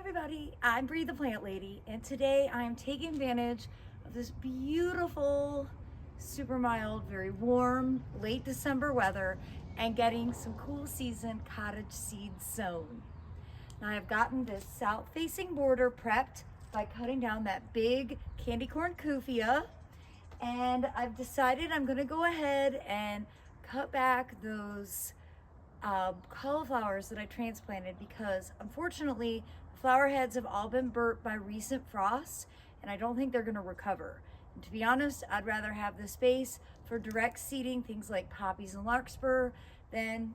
everybody, I'm Bree the Plant Lady, and today I am taking advantage of this beautiful, super mild, very warm, late December weather and getting some cool season cottage seeds sown. Now I've gotten this south-facing border prepped by cutting down that big candy corn kufia, and I've decided I'm gonna go ahead and cut back those cauliflowers that I transplanted because unfortunately flower heads have all been burnt by recent frosts and I don't think they're going to recover. And to be honest, I'd rather have the space for direct seeding things like poppies and larkspur than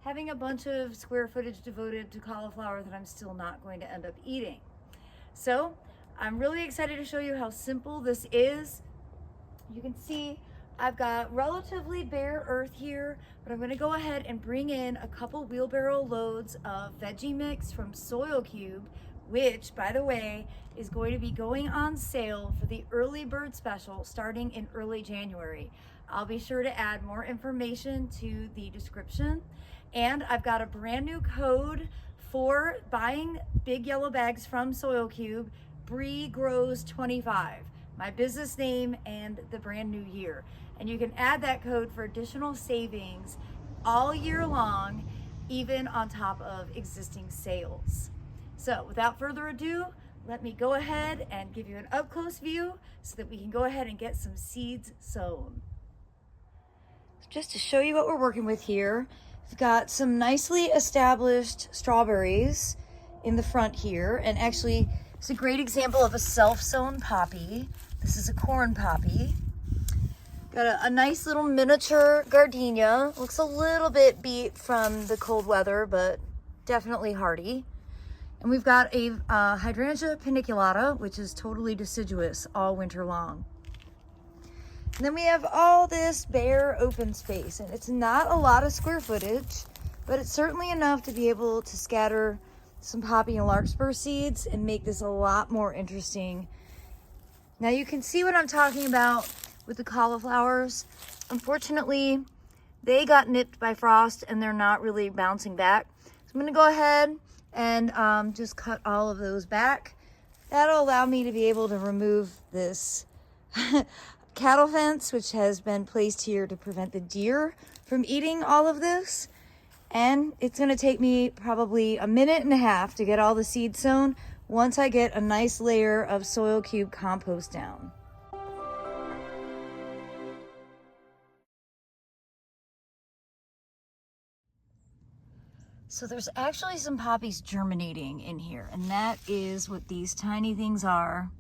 having a bunch of square footage devoted to cauliflower that I'm still not going to end up eating. So I'm really excited to show you how simple this is. You can see I've got relatively bare earth here, but I'm going to go ahead and bring in a couple wheelbarrow loads of veggie mix from Soil Cube, which, by the way, is going to be going on sale for the early bird special starting in early January. I'll be sure to add more information to the description. And I've got a brand new code for buying big yellow bags from Soil Cube, Bree Grows 25. My business name and the brand new year. And you can add that code for additional savings all year long, even on top of existing sales. So without further ado, let me go ahead and give you an up close view so that we can go ahead and get some seeds sown. Just to show you what we're working with here, we've got some nicely established strawberries in the front here. And actually, it's a great example of a self-sown poppy. This is a corn poppy. Got a nice little miniature gardenia. Looks a little bit beat from the cold weather, but definitely hardy. And we've got a hydrangea paniculata, which is totally deciduous all winter long. And then we have all this bare open space, and it's not a lot of square footage, but it's certainly enough to be able to scatter some poppy and larkspur seeds and make this a lot more interesting. Now you can see what I'm talking about with the cauliflowers. Unfortunately, they got nipped by frost and they're not really bouncing back. So I'm gonna go ahead and just cut all of those back. That'll allow me to be able to remove this cattle fence, which has been placed here to prevent the deer from eating all of this. And it's gonna take me probably a minute and a half to get all the seeds sown once I get a nice layer of Soil Cube compost down. So there's actually some poppies germinating in here, and that is what these tiny things are.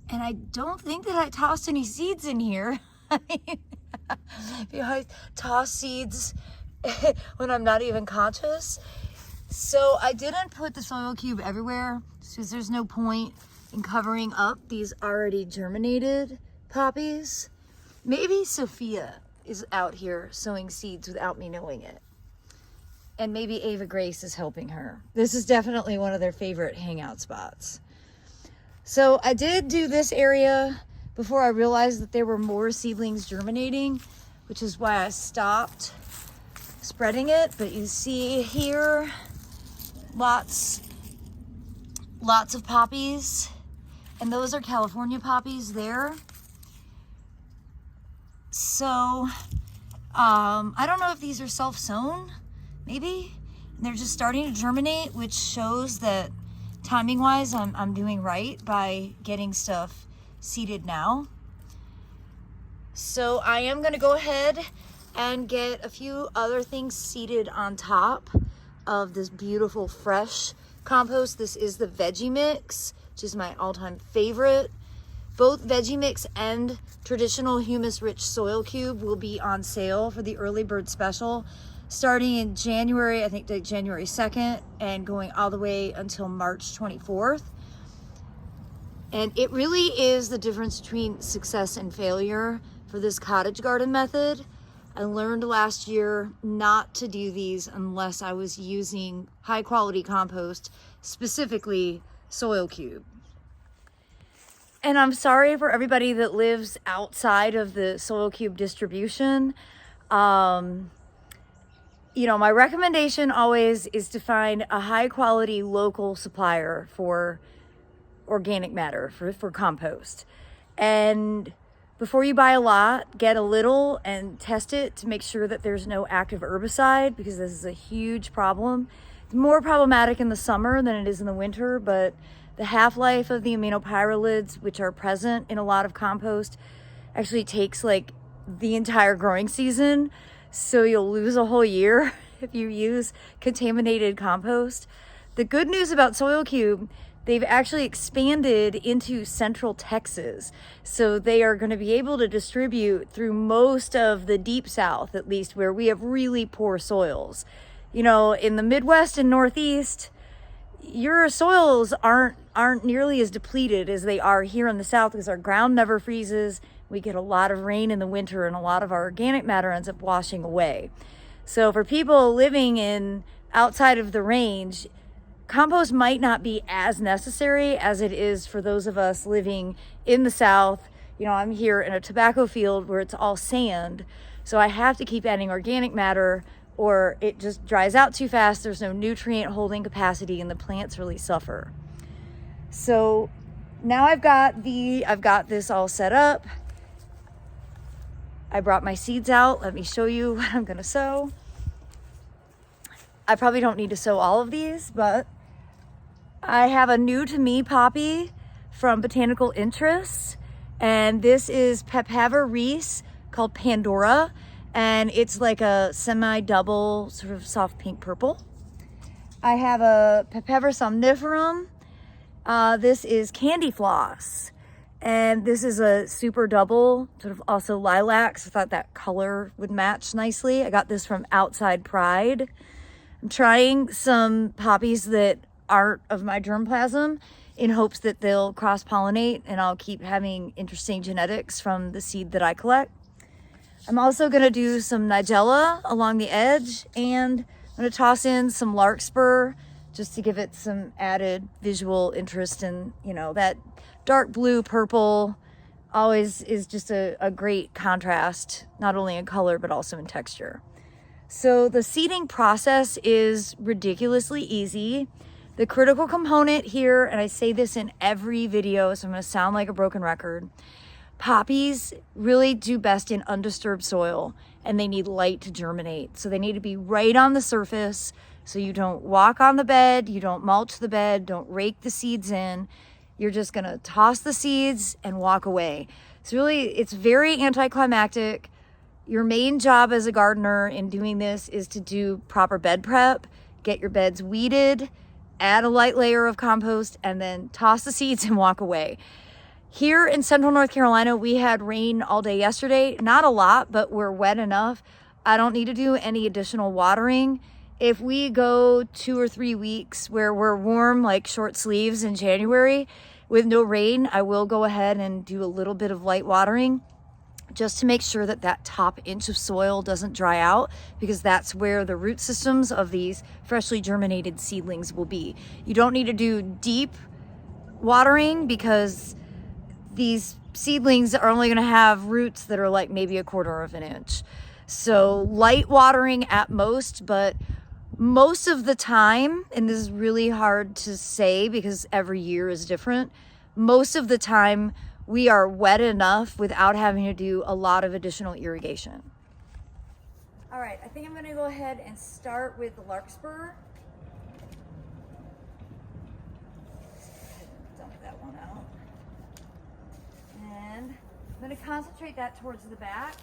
And I don't think that I tossed any seeds in here. I mean, I toss seeds when I'm not even conscious. So I didn't put the Soil Cube everywhere because there's no point in covering up these already germinated poppies. Maybe Sophia is out here sowing seeds without me knowing it. And maybe Ava Grace is helping her. This is definitely one of their favorite hangout spots. So I did do this area before I realized that there were more seedlings germinating, which is why I stopped spreading it. But you see here, lots of poppies, and those are California poppies there. So I don't know if these are self-sown, maybe, and they're just starting to germinate, which shows that timing wise I'm doing right by getting stuff seeded now. So I am going to go ahead and get a few other things seeded on top of this beautiful fresh compost. This is the veggie mix, which is my all-time favorite. Both veggie mix and traditional humus rich Soil Cube will be on sale for the early bird special starting in January, I think like January 2nd, and going all the way until March 24th. And it really is the difference between success and failure for this cottage garden method. I learned last year not to do these unless I was using high quality compost, specifically Soil Cube. And I'm sorry for everybody that lives outside of the Soil Cube distribution. you know, my recommendation always is to find a high quality local supplier for organic matter, for compost. And before you buy a lot, get a little and test it to make sure that there's no active herbicide, because this is a huge problem. It's more problematic in the summer than it is in the winter, but the half-life of the aminopyralids, which are present in a lot of compost, actually takes like the entire growing season. So you'll lose a whole year if you use contaminated compost. The good news about Soil Cube, they've actually expanded into Central Texas. So they are going to be able to distribute through most of the Deep South, at least, where we have really poor soils. You know, in the Midwest and Northeast, your soils aren't nearly as depleted as they are here in the South, because our ground never freezes. We get a lot of rain in the winter, and a lot of our organic matter ends up washing away. So for people living in outside of the range, compost might not be as necessary as it is for those of us living in the South. You know, I'm here in a tobacco field where it's all sand, so I have to keep adding organic matter, or it just dries out too fast. There's no nutrient holding capacity, and the plants really suffer. So now I've got this all set up. I brought my seeds out. Let me show you what I'm gonna sow. I probably don't need to sow all of these, but I have a new to me poppy from Botanical Interests, and this is Papaver Reese called Pandora, and it's like a semi-double sort of soft pink purple. I have a Papaver somniferum. This is Candy Floss, and this is a super double, sort of also lilacs. I thought that color would match nicely. I got this from Outside Pride. I'm trying some poppies that aren't of my germplasm in hopes that they'll cross-pollinate, and I'll keep having interesting genetics from the seed that I collect. I'm also gonna do some nigella along the edge, and I'm gonna toss in some larkspur just to give it some added visual interest. And you know, that dark blue purple always is just a great contrast, not only in color but also in texture. So the seeding process is ridiculously easy. The critical component here, and I say this in every video, so I'm gonna sound like a broken record, poppies really do best in undisturbed soil, and they need light to germinate. So they need to be right on the surface, so you don't walk on the bed, you don't mulch the bed, don't rake the seeds in. You're just gonna toss the seeds and walk away. It's very anticlimactic. Your main job as a gardener in doing this is to do proper bed prep, get your beds weeded, add a light layer of compost, and then toss the seeds and walk away. Here in central North Carolina, we had rain all day yesterday. Not a lot, but we're wet enough. I don't need to do any additional watering. If we go 2 or 3 weeks where we're warm, like short sleeves in January with no rain, I will go ahead and do a little bit of light watering just to make sure that that top inch of soil doesn't dry out, because that's where the root systems of these freshly germinated seedlings will be. You don't need to do deep watering, because these seedlings are only going to have roots that are like maybe 1/4 of an inch. So light watering at most, but most of the time, and this is really hard to say because every year is different, most of the time we are wet enough without having to do a lot of additional irrigation. All right, I think I'm going to go ahead and start with the larkspur. Dump that one out. And I'm going to concentrate that towards the back.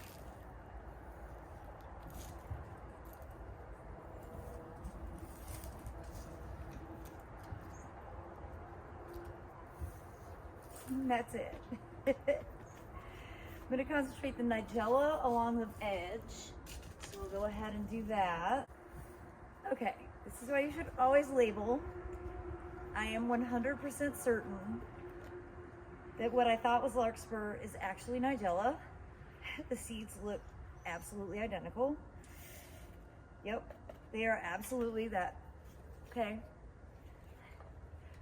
And that's it. I'm going to concentrate the nigella along the edge. So we'll go ahead and do that. Okay, this is why you should always label. I am 100% certain that what I thought was larkspur is actually nigella. The seeds look absolutely identical. Yep, they are absolutely that. Okay.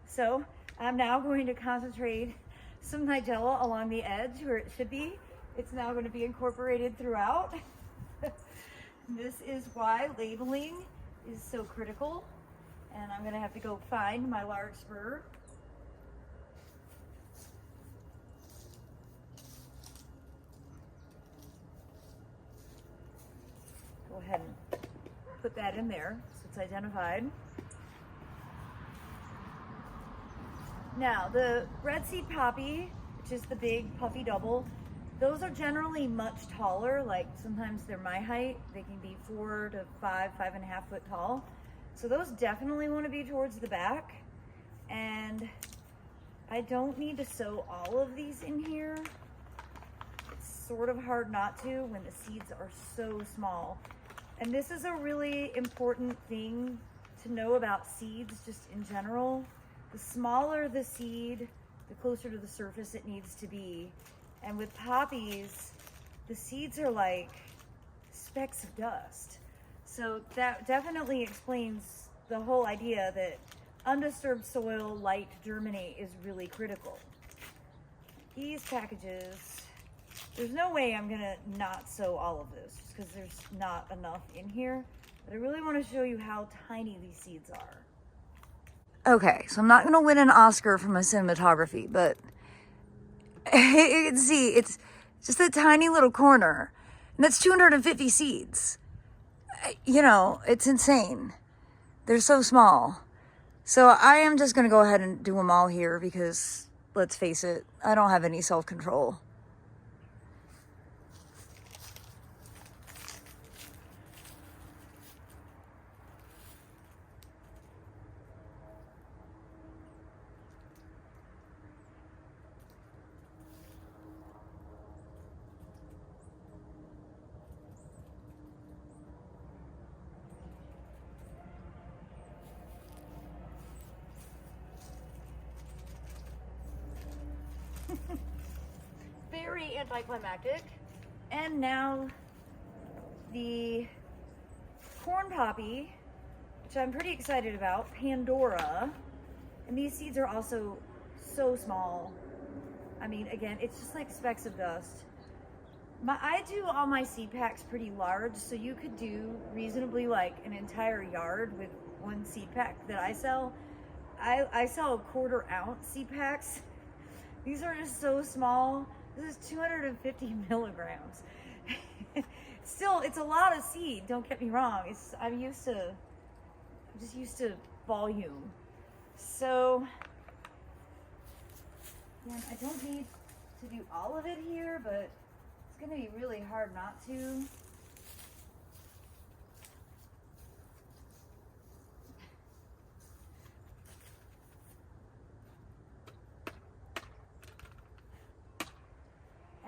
So I'm now going to concentrate some nigella along the edge where it should be. It's now going to be incorporated throughout. This is why labeling is so critical. And I'm gonna have to go find my larkspur. Go ahead and put that in there so it's identified. Now, the red seed poppy, which is the big puffy double, those are generally much taller. Like sometimes they're my height. They can be 4 to 5.5 foot tall. So those definitely want to be towards the back. And I don't need to sow all of these in here. It's sort of hard not to when the seeds are so small. And this is a really important thing to know about seeds just in general. The smaller the seed, the closer to the surface it needs to be. And with poppies, the seeds are like specks of dust. So that definitely explains the whole idea that undisturbed soil, light to germinate is really critical. These packages, there's no way I'm gonna not sow all of this just because there's not enough in here. But I really want to show you how tiny these seeds are. Okay, so I'm not gonna win an Oscar for my cinematography, but you can see it's just a tiny little corner, and that's 250 seeds. You know, it's insane. They're so small. So I am just gonna go ahead and do them all here because, let's face it, I don't have any self-control. Very anticlimactic. And now the corn poppy, which I'm pretty excited about, Pandora. And these seeds are also so small. I mean, again, it's just like specks of dust. I do all my seed packs pretty large, so you could do reasonably like an entire yard with one seed pack that I sell. I sell 1/4 ounce seed packs. These are just so small. This is 250 milligrams. Still, it's a lot of seed, don't get me wrong. I'm just used to volume. So, again, I don't need to do all of it here, but it's gonna be really hard not to.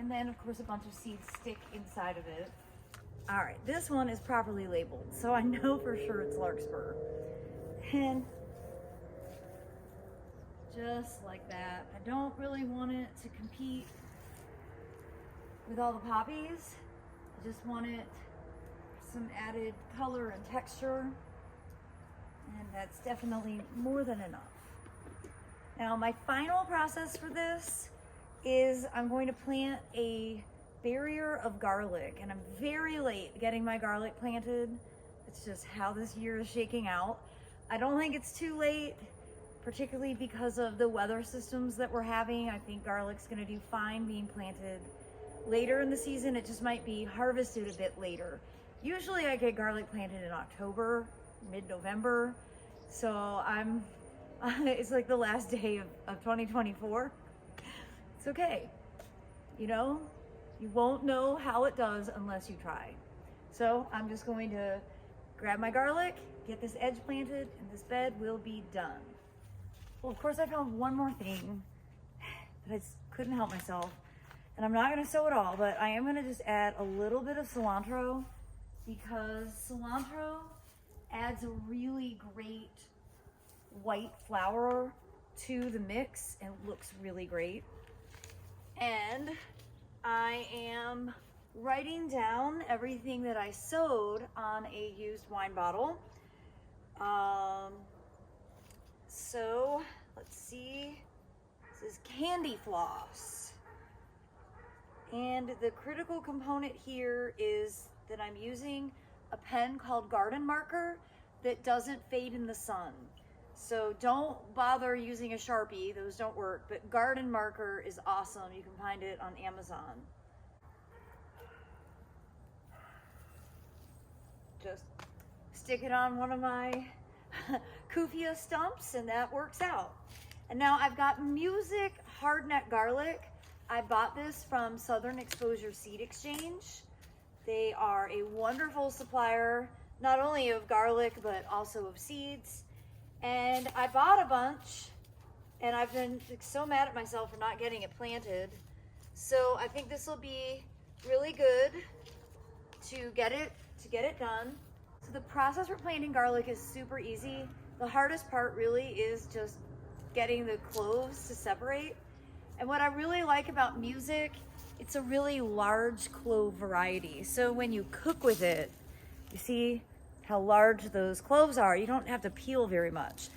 And then, of course, a bunch of seeds stick inside of it. All right, this one is properly labeled, so I know for sure it's larkspur. And just like that. I don't really want it to compete with all the poppies. I just want it some added color and texture. And that's definitely more than enough. Now, my final process for this is I'm going to plant a barrier of garlic, and I'm very late getting my garlic planted. It's just how this year is shaking out. I don't think it's too late, particularly because of the weather systems that we're having. I think garlic's gonna do fine being planted later in the season. It just might be harvested a bit later. Usually I get garlic planted in October, mid-November. So it's like the last day of 2024. It's okay. You know, you won't know how it does unless you try. So I'm just going to grab my garlic, get this edge planted, and this bed will be done. Well, of course I found one more thing that I just couldn't help myself. And I'm not gonna sow it all, but I am gonna just add a little bit of cilantro, because cilantro adds a really great white flower to the mix and looks really great. And I am writing down everything that I sewed on a used wine bottle. So let's see, this is candy floss. And the critical component here is that I'm using a pen called Garden Marker that doesn't fade in the sun. So don't bother using a Sharpie, those don't work, but Garden Marker is awesome. You can find it on Amazon. Just stick it on one of my Kufia stumps and that works out. And now I've got Music Hardneck Garlic. I bought this from Southern Exposure Seed Exchange. They are a wonderful supplier, not only of garlic, but also of seeds. And I bought a bunch and I've been so mad at myself for not getting it planted. So I think this will be really good to get it done. So the process for planting garlic is super easy. The hardest part really is just getting the cloves to separate. And what I really like about Music, it's a really large clove variety. So when you cook with it, you see how large those cloves are. You don't have to peel very much.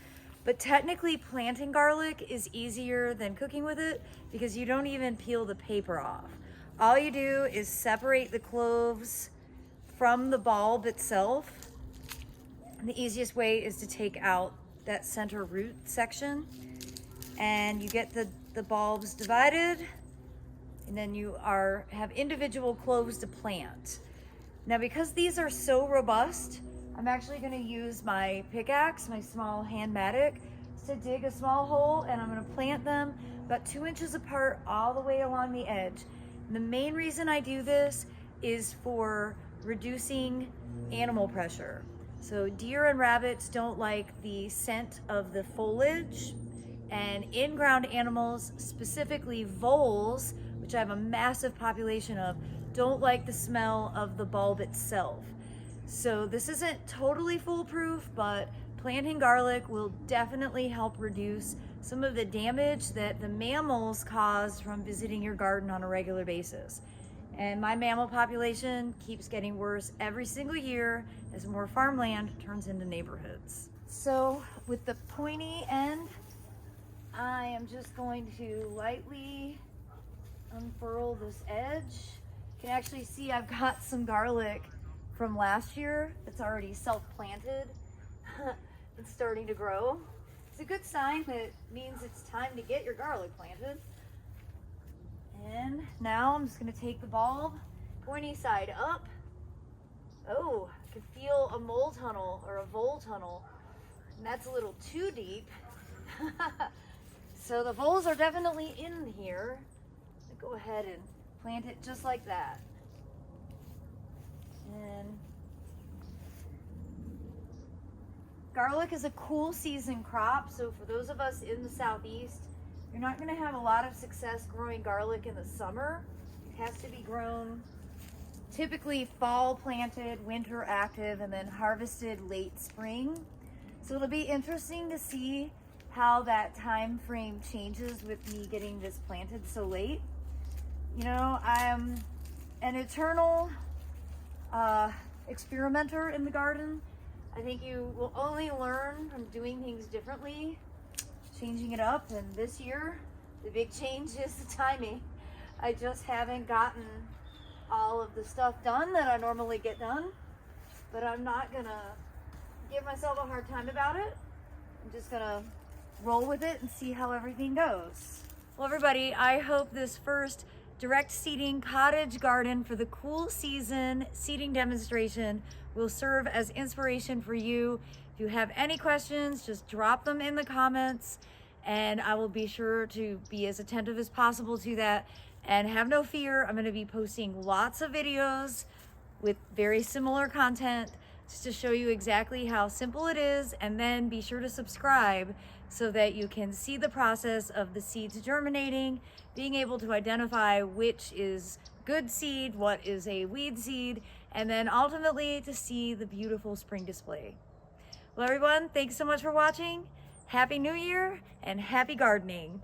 But technically planting garlic is easier than cooking with it because you don't even peel the paper off. All you do is separate the cloves from the bulb itself. And the easiest way is to take out that center root section and you get the bulbs divided, and then you have individual cloves to plant. Now because these are so robust, I'm actually going to use my pickaxe, my small hand mattock, to dig a small hole, and I'm going to plant them about 2 inches apart all the way along the edge. And the main reason I do this is for reducing animal pressure. So deer and rabbits don't like the scent of the foliage, and in-ground animals, specifically voles, which I have a massive population of, don't like the smell of the bulb itself. So this isn't totally foolproof, but planting garlic will definitely help reduce some of the damage that the mammals cause from visiting your garden on a regular basis. And my mammal population keeps getting worse every single year as more farmland turns into neighborhoods. So with the pointy end, I am just going to lightly unfurl this edge. You can actually see I've got some garlic from last year that's already self-planted. It's starting to grow. It's a good sign that it means it's time to get your garlic planted. And now I'm just going to take the bulb, pointy side up. Oh, I can feel a mole tunnel or a vole tunnel, and that's a little too deep. So the voles are definitely in here. Go ahead and plant it just like that. And garlic is a cool season crop, so for those of us in the southeast, you're not going to have a lot of success growing garlic in the summer. It has to be grown typically fall planted, winter active, and then harvested late spring. So it'll be interesting to see how that time frame changes with me getting this planted so late. You know, I'm an eternal experimenter in the garden. I think you will only learn from doing things differently, changing it up. And this year, the big change is the timing. I just haven't gotten all of the stuff done that I normally get done, but I'm not gonna give myself a hard time about it. I'm just gonna roll with it and see how everything goes. Well, everybody, I hope this first direct seeding cottage garden for the cool season seeding demonstration will serve as inspiration for you. If you have any questions, just drop them in the comments and I will be sure to be as attentive as possible to that. And have no fear, I'm going to be posting lots of videos with very similar content just to show you exactly how simple it is, and then be sure to subscribe so that you can see the process of the seeds germinating, being able to identify which is good seed, what is a weed seed, and then ultimately to see the beautiful spring display. Well, everyone, thanks so much for watching. Happy New Year and happy gardening.